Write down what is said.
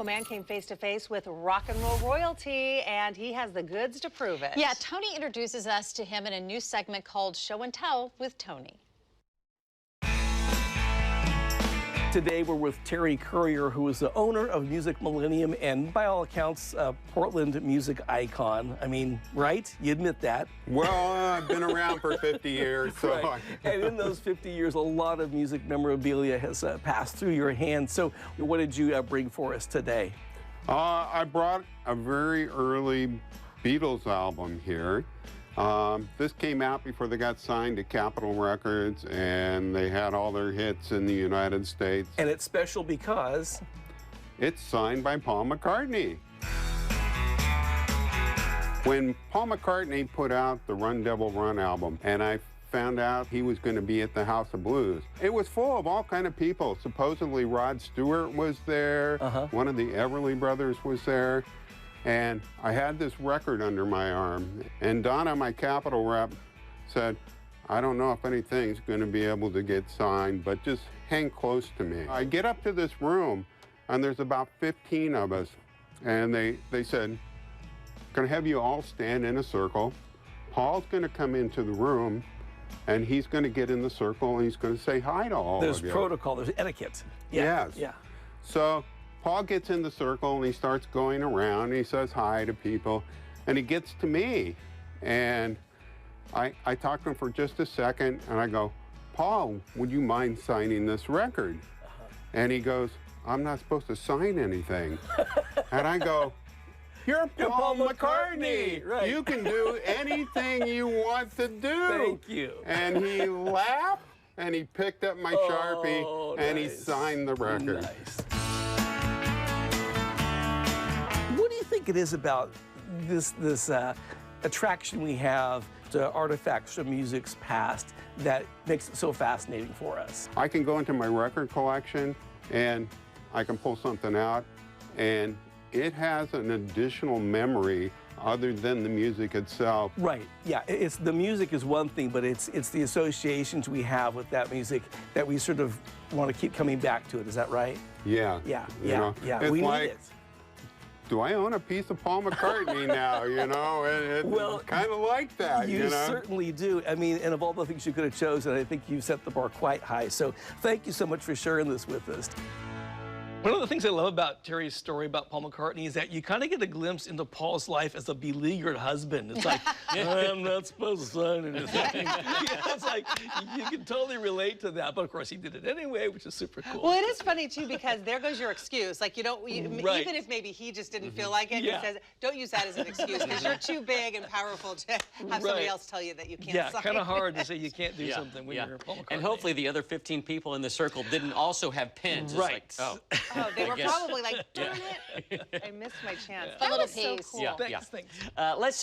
A man came face to face with rock and roll royalty, and he has the goods to prove it. Yeah, Tony introduces us to him in a new segment called Show and Tell with Tony. Today we're with Terry Currier, who is the owner of Music Millennium and, by all accounts, a Portland music icon. I mean, right? You admit that. Well, I've been around for 50 years. So right. And in those 50 years, a lot of music memorabilia has passed through your hands. So what did you bring for us today? I brought a very early Beatles album here. This came out before they got signed to Capitol Records, and they had all their hits in the United States. And it's special because? It's signed by Paul McCartney. When Paul McCartney put out the Run Devil Run album, and I found out he was going to be at the House of Blues, it was full of all kind of people. Supposedly Rod Stewart was there, one of the Everly Brothers was there. And I had this record under my arm, and Donna, my Capitol rep, said, I don't know if anything's going to be able to get signed, but just hang close to me. I get up to this room, and there's about 15 of us, and they said, going to have you all stand in a circle. Paul's going to come into the room, and he's going to get in the circle, and he's going to say hi to all of you. There's protocol, there's etiquette. Yeah. Yes. Yeah. So Paul gets in the circle, and he starts going around, and he says hi to people, and he gets to me, and I talk to him for just a second, and I go, Paul, would you mind signing this record? And he goes, I'm not supposed to sign anything. And I go, You're Paul McCartney. Right. You can do anything you want to do. Thank you. And he laughed, and he picked up my Sharpie, and he signed the record. Nice. What do you think it is about this attraction we have to artifacts from music's past that makes it so fascinating for us? I can go into my record collection and I can pull something out, and it has an additional memory other than the music itself. Right, yeah, it's the music is one thing, but it's the associations we have with that music that we sort of want to keep coming back to it. Is that right? Yeah. Yeah, you know, yeah, it's we like, need it. Do I own a piece of Paul McCartney now, you know? It's kind of like that, you know? Certainly do. I mean, and of all the things you could have chosen, I think you set the bar quite high. So thank you so much for sharing this with us. One of the things I love about Terry's story about Paul McCartney is that you kind of get a glimpse into Paul's life as a beleaguered husband. It's like, I'm not supposed to sign anything. It's like, you can totally relate to that. But of course, he did it anyway, which is super cool. Well, it is funny, too, because there goes your excuse. Like, you don't, even if maybe he just didn't feel like it, he says, don't use that as an excuse, because you're too big and powerful to have somebody else tell you that you can't sign. Yeah, kind of hard to say you can't do something when you're Paul McCartney. And hopefully the other 15 people in the circle didn't also have pens. Right. It's like, oh, they were probably like, darn it, I missed my chance. That A little was so piece. cool. Thanks. let's